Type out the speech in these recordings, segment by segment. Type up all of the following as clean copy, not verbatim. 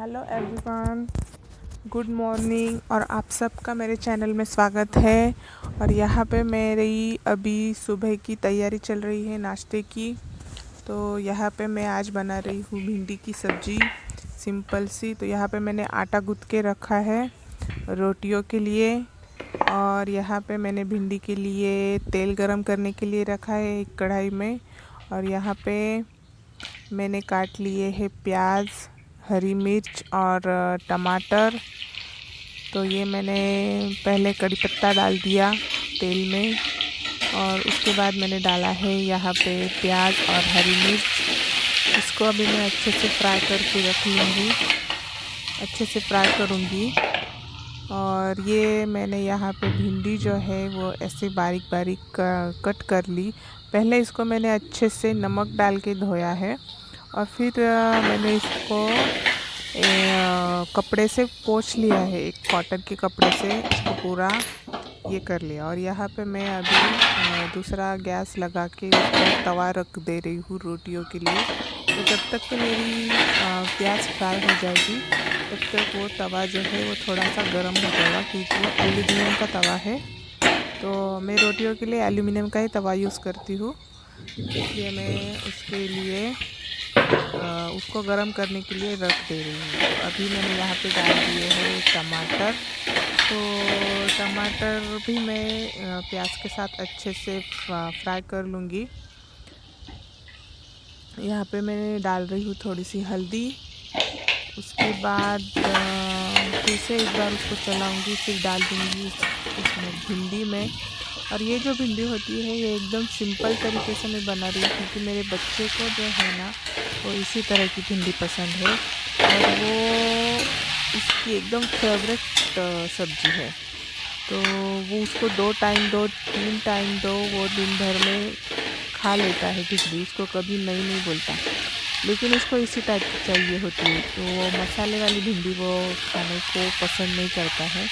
Hello everyone, good morning. और आप सबका मेरे चैनल में स्वागत है। और यहाँ पे मेरी अभी सुबह की तैयारी चल रही है नाश्ते की। तो यहाँ पे मैं आज बना रही हूँ भिंडी की सब्ज़ी, सिंपल सी। तो यहाँ पे मैंने आटा गूँथ के रखा है रोटियों के लिए। और यहाँ पे मैंने भिंडी के लिए तेल गरम करने के लिए रखा है एक कढ़ाई में। और यहाँ पे मैंने काट लिए है प्याज, हरी मिर्च और टमाटर। तो ये मैंने पहले कड़ी पत्ता डाल दिया तेल में, और उसके बाद मैंने डाला है यहाँ पे प्याज और हरी मिर्च। इसको अभी मैं अच्छे से फ्राई करके रख लूँगी, अच्छे से फ्राई करूँगी। और ये मैंने यहाँ पे भिंडी जो है वो ऐसे बारीक बारीक कट कर ली। पहले इसको मैंने अच्छे से नमक डाल के धोया है, और फिर मैंने इसको कपड़े से पोंछ लिया है, एक कॉटन के कपड़े से इसको पूरा ये कर लिया। और यहाँ पे मैं अभी दूसरा गैस लगा के उस पर तवा रख दे रही हूँ रोटियों के लिए। तो जब तक कि मेरी प्याज फ्राई हो जाएगी तब तक वो तवा जो है वो थोड़ा सा गर्म हो जाएगा, क्योंकि वो एल्युमिनियम का तवा है। तो मैं रोटियों के लिए एल्युमिनियम का ही तवा यूज़ करती हूँ, इसलिए मैं उसके लिए उसको गर्म करने के लिए रख दे रही हूँ। तो अभी मैंने यहाँ पे डाल दिए हैं टमाटर। तो टमाटर भी मैं प्याज के साथ अच्छे से फ्राई कर लूँगी। यहाँ पे मैं डाल रही हूँ थोड़ी सी हल्दी। उसके बाद फिर से एक बार उसको चलाऊँगी, फिर डाल दूँगी इसमें भिंडी में। और ये जो भिंडी होती है ये एकदम सिंपल तरीके से मैं बना रही हूँ, क्योंकि मेरे बच्चे को जो है ना वो इसी तरह की भिंडी पसंद है, और वो इसकी एकदम फेवरेट सब्ज़ी है। तो वो उसको 2-3 टाइम दो, वो दिन भर में खा लेता है भिंडी, उसको कभी नहीं बोलता। लेकिन उसको इसी टाइप की चाहिए होती है, तो वो मसाले वाली भिंडी वो खाने को पसंद नहीं करता है।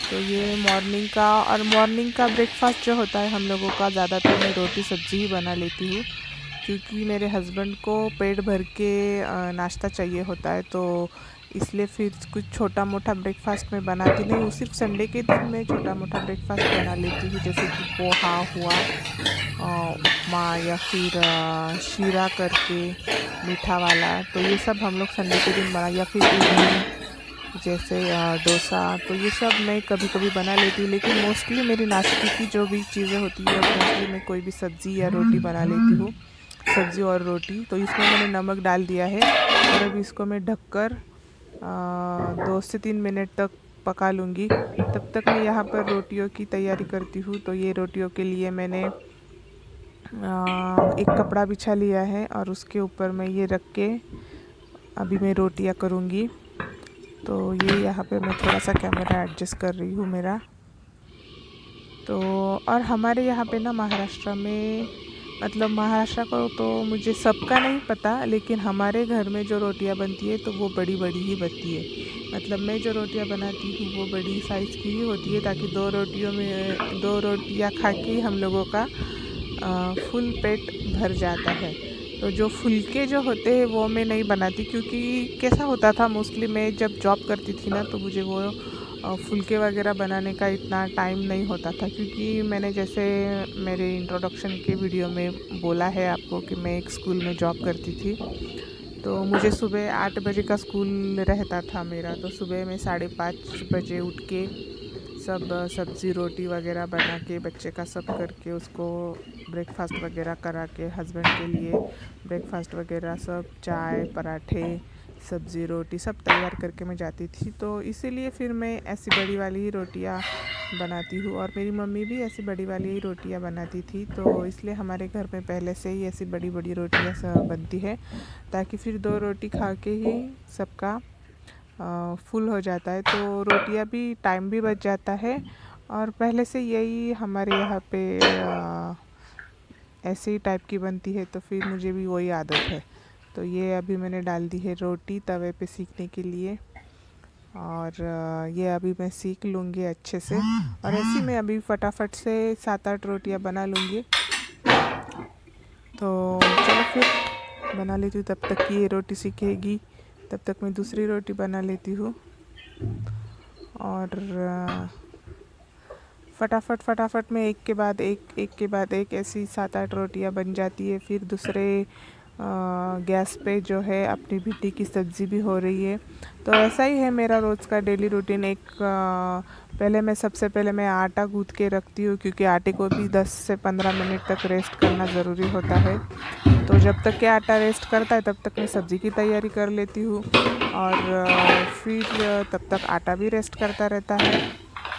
तो ये मॉर्निंग का ब्रेकफास्ट जो होता है हम लोगों का, ज़्यादातर मैं रोटी सब्ज़ी ही बना लेती हूँ, क्योंकि मेरे हस्बैंड को पेट भर के नाश्ता चाहिए होता है। तो इसलिए फिर कुछ छोटा मोटा ब्रेकफास्ट मैं बनाती नहीं हूँ। सिर्फ संडे के दिन मैं छोटा मोटा ब्रेकफास्ट बना लेती हूँ, जैसे कि पोहा हुआ, उपमा, या फिर शीरा करके मीठा वाला। तो ये सब हम लोग संडे के दिन बना, या फिर इडली जैसे डोसा। तो ये सब मैं कभी कभी बना लेती हूँ, लेकिन मोस्टली मेरी नाश्ते की जो भी चीज़ें होती है मोस्टली मैं कोई भी सब्ज़ी या रोटी बना लेती हूँ, सब्ज़ी और रोटी। तो इसमें मैंने नमक डाल दिया है, और अभी इसको मैं ढककर 2 से 3 मिनट तक पका लूँगी। तब तक मैं यहाँ पर रोटियों की तैयारी करती हूँ। तो ये रोटियों के लिए मैंने एक कपड़ा बिछा लिया है, और उसके ऊपर मैं ये रख के अभी मैं रोटियाँ करूँगी। तो ये यहाँ पे मैं थोड़ा सा कैमरा एडजस्ट कर रही हूँ मेरा। तो और हमारे यहाँ पे ना महाराष्ट्र में, मतलब महाराष्ट्र को तो मुझे सबका नहीं पता, लेकिन हमारे घर में जो रोटियाँ बनती है तो वो बड़ी बड़ी ही बनती है। मतलब मैं जो रोटियाँ बनाती हूँ वो बड़ी साइज़ की ही होती है, ताकि 2 रोटियाँ खा के ही हम लोगों का फुल पेट भर जाता है। तो जो फुलके जो होते हैं वो मैं नहीं बनाती, क्योंकि कैसा होता था, मोस्टली मैं जब जॉब करती थी ना, तो मुझे वो फुलके वगैरह बनाने का इतना टाइम नहीं होता था। क्योंकि मैंने जैसे मेरे इंट्रोडक्शन के वीडियो में बोला है आपको कि मैं एक स्कूल में जॉब करती थी। तो मुझे सुबह 8 बजे का स्कूल रहता था मेरा। तो सुबह मैं 5:30 बजे उठ के सब सब्ज़ी रोटी वगैरह बना के बच्चे का सब करके उसको ब्रेकफास्ट वगैरह करा के, हस्बैंड के लिए ब्रेकफास्ट वगैरह सब, चाय पराठे सब्ज़ी रोटी सब तैयार करके मैं जाती थी। तो इसीलिए फिर मैं ऐसी बड़ी वाली ही रोटियां बनाती हूँ, और मेरी मम्मी भी ऐसी बड़ी वाली ही रोटियां बनाती थी। तो इसलिए हमारे घर में पहले से ही ऐसी बड़ी बड़ी रोटियां सब बनती है, ताकि फिर 2 रोटी खा के ही सबका फुल हो जाता है। तो रोटियां भी टाइम भी बच जाता है, और पहले से यही हमारे यहाँ पे ऐसे ही टाइप की बनती है, तो फिर मुझे भी वही आदत है। तो ये अभी मैंने डाल दी है रोटी तवे पे सीखने के लिए, और ये अभी मैं सीख लूँगी अच्छे से। और ऐसी मैं अभी फटाफट से 7-8 रोटियां बना लूँगी। तो चलो फिर बना लेती हूँ, तब तक कि ये रोटी सीखेगी। तब तक मैं दूसरी रोटी बना लेती हूँ। और फटाफट में एक के बाद एक ऐसी 7-8 रोटियां बन जाती है। फिर दूसरे गैस पे जो है अपनी भिंडी की सब्ज़ी भी हो रही है। तो ऐसा ही है मेरा रोज़ का डेली रूटीन। सबसे पहले मैं आटा गूँथ के रखती हूँ, क्योंकि आटे को भी 10 से 15 मिनट तक रेस्ट करना ज़रूरी होता है। तो जब तक कि आटा रेस्ट करता है तब तक मैं सब्ज़ी की तैयारी कर लेती हूँ, और फिर तब तक आटा भी रेस्ट करता रहता है।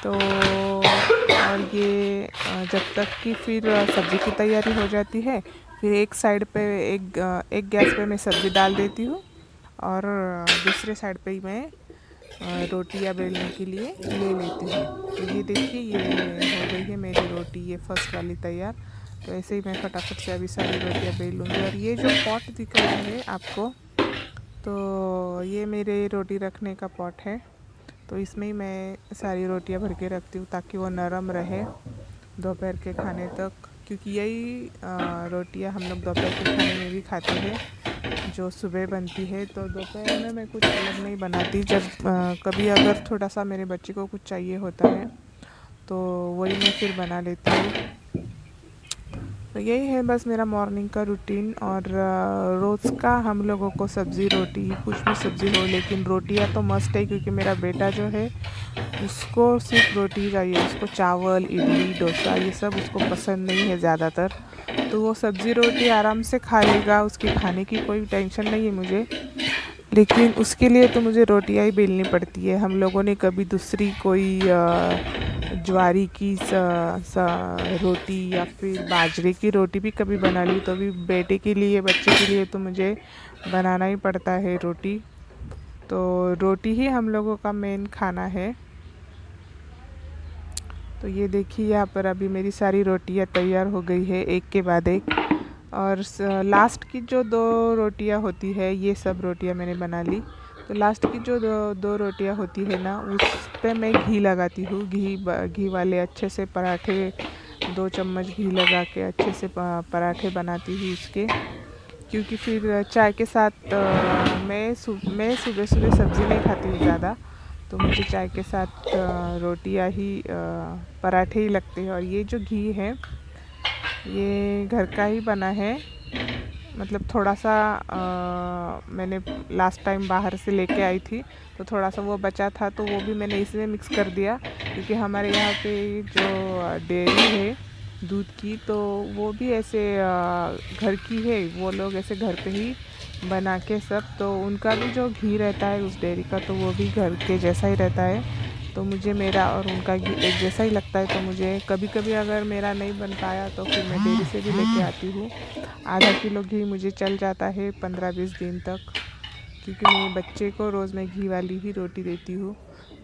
तो और ये जब तक कि फिर सब्ज़ी की तैयारी हो जाती है, फिर एक साइड पे एक गैस पे मैं सब्ज़ी डाल देती हूँ, और दूसरे साइड पे ही मैं रोटियां बेलने के लिए ले लेती हूँ। तो ये देखिए, ये हो गई है मेरी रोटी, ये फर्स्ट वाली तैयार। तो ऐसे ही मैं फटाफट से अभी सारी रोटियां बेल लूँगी। और ये जो पॉट दिख रहा है आपको, तो ये मेरे रोटी रखने का पॉट है। तो इसमें ही मैं सारी रोटियां भर के रखती हूँ, ताकि वो नरम रहे दोपहर के खाने तक। क्योंकि यही रोटियां हम लोग दोपहर के खाने में भी खाते हैं, जो सुबह बनती है। तो दोपहर में मैं कुछ अलग नहीं बनाती। जब कभी अगर थोड़ा सा मेरे बच्चे को कुछ चाहिए होता है, तो वही मैं फिर बना लेती हूँ। तो यही है बस मेरा मॉर्निंग का रूटीन। और रोज़ का हम लोगों को सब्ज़ी रोटी, कुछ भी सब्ज़ी हो, लेकिन रोटियां तो मस्ट है। क्योंकि मेरा बेटा जो है, उसको सिर्फ रोटी चाहिए। उसको चावल, इडली, डोसा ये सब उसको पसंद नहीं है ज़्यादातर। तो वो सब्ज़ी रोटी आराम से खा लेगा, उसकी खाने की कोई टेंशन नहीं है मुझे। लेकिन उसके लिए तो मुझे रोटियां ही बेलनी पड़ती है। हम लोगों ने कभी दूसरी कोई ज्वारी की रोटी या फिर बाजरे की रोटी भी कभी बना ली, तो भी बेटे के लिए, बच्चे के लिए तो मुझे बनाना ही पड़ता है रोटी। तो रोटी ही हम लोगों का मेन खाना है। तो ये देखिए, यहाँ पर अभी मेरी सारी रोटियाँ तैयार हो गई है, एक के बाद एक। और लास्ट की जो 2 रोटियाँ होती है, ये सब रोटियाँ मैंने बना ली। तो लास्ट की जो दो रोटियाँ होती है ना, उस पे मैं घी लगाती हूँ। घी वाले अच्छे से पराठे, 2 चम्मच घी लगा के अच्छे से पराठे बनाती हूँ उसके। क्योंकि फिर चाय के साथ मैं सुबह सुबह सब्ज़ी नहीं खाती हूँ ज़्यादा। तो मुझे चाय के साथ रोटियाँ ही, पराठे ही लगते हैं। और ये जो घी है, ये घर का ही बना है। मतलब थोड़ा सा मैंने लास्ट टाइम बाहर से लेके आई थी, तो थोड़ा सा वो बचा था, तो वो भी मैंने इसमें मिक्स कर दिया। क्योंकि हमारे यहाँ पे जो डेयरी है दूध की, तो वो भी ऐसे घर की है। वो लोग ऐसे घर पे ही बना के सब, तो उनका भी जो घी रहता है उस डेयरी का, तो वो भी घर के जैसा ही रहता है। तो मुझे मेरा और उनका घी एक जैसा ही लगता है। तो मुझे कभी कभी अगर मेरा नहीं बन पाया, तो फिर मैं डेयरी से भी लेके आती हूँ। आधा किलो घी मुझे चल जाता है 15-20 दिन तक। क्योंकि मेरे बच्चे को रोज़ मैं घी वाली ही रोटी देती हूँ।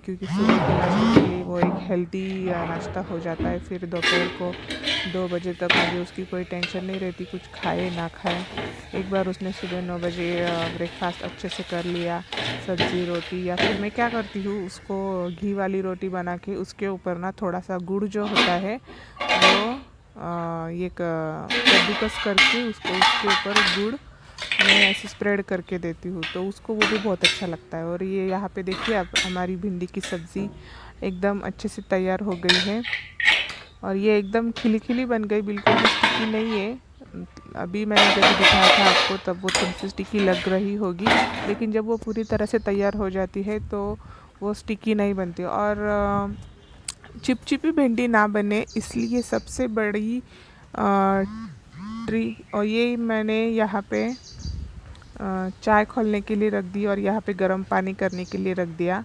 क्योंकि सुबह के नाश्ते के लिए वो एक हेल्दी नाश्ता हो जाता है। फिर दोपहर को 2 बजे तक मुझे उसकी कोई टेंशन नहीं रहती, कुछ खाए ना खाए। एक बार उसने सुबह 9 बजे ब्रेकफास्ट अच्छे से कर लिया, सब्ज़ी रोटी, या फिर मैं क्या करती हूँ, उसको घी वाली रोटी बना के उसके ऊपर ना थोड़ा सा गुड़ जो होता है, वो ये कद्दूकस करके उसके ऊपर गुड़ मैं ऐसे स्प्रेड करके देती हूँ। तो उसको वो भी बहुत अच्छा लगता है। और ये यहाँ पे देखिए, अब हमारी भिंडी की सब्ज़ी एकदम अच्छे से तैयार हो गई है। और ये एकदम खिली खिली बन गई, बिल्कुल भी स्टिकी नहीं है। अभी मैंने जब दिखाया था आपको, तब वो थोड़ी सी स्टिकी लग रही होगी, लेकिन जब वो पूरी तरह से तैयार हो जाती है तो वो स्टिकी नहीं बनती। और चिपचिपी भिंडी ना बने, इसलिए सबसे बड़ी ट्री। और ये मैंने यहाँ पे चाय खोलने के लिए रख दी, और यहाँ पे गर्म पानी करने के लिए रख दिया।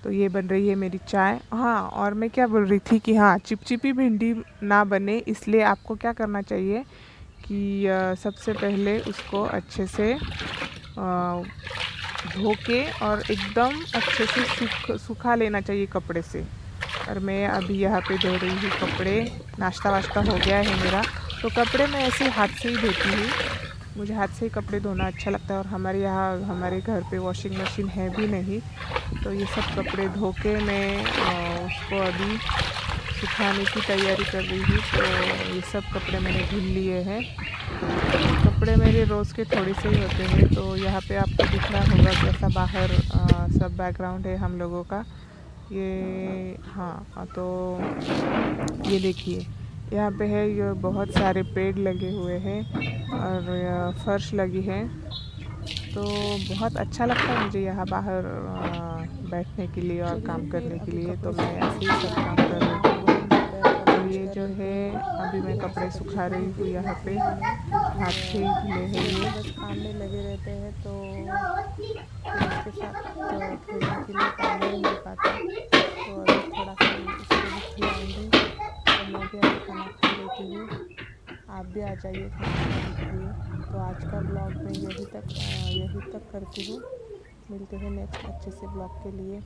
तो ये बन रही है मेरी चाय। हाँ, और मैं क्या बोल रही थी कि हाँ, चिपचिपी भिंडी ना बने, इसलिए आपको क्या करना चाहिए कि सबसे पहले उसको अच्छे से धो के और एकदम अच्छे से सुखा लेना चाहिए कपड़े से। और मैं अभी यहाँ पे धो रही हूँ कपड़े। नाश्ता वाश्ता हो गया है मेरा, तो कपड़े मैं ऐसे हाथ से ही धोती हूँ। मुझे हाथ से ही कपड़े धोना अच्छा लगता है। और हमारे घर पे वॉशिंग मशीन है भी नहीं, तो ये सब कपड़े धो के मैं उसको अभी सुखाने की तैयारी कर रही हूँ। तो ये सब कपड़े मैंने धुल लिए हैं। कपड़े मेरे रोज़ के थोड़े से ही होते हैं। तो यहाँ पे आपको दिख रहा होगा कैसा यहाँ बाहर सब बैकग्राउंड है हम लोगों का। ये हाँ, तो ये देखिए यहाँ पे है, ये बहुत सारे पेड़ लगे हुए हैं और फर्श लगी है। तो बहुत अच्छा लगता है मुझे यहाँ बाहर बैठने के लिए और काम करने के लिए। तो मैं ऐसे ही सब काम कर रही हूँ। तो ये जो है अभी मैं कपड़े सुखा रही हूँ यहाँ पे, हाथ से ही धुले हैं ये। बस काम में लगे रहते हैं तो फिर उसके साथ खेलने के लिए टाइम नहीं मिल पाता। तो अभी थोड़ा सा उसको भी खिलाऊंगी, तो मैं भी अभी खाना खा लेती हूँ। आप भी आ जाइए खाना खाने के लिए। तो आज का ब्लॉग मैं यही तक करती हूँ। मिलते हैं नेक्स्ट अच्छे से ब्लॉग के लिए।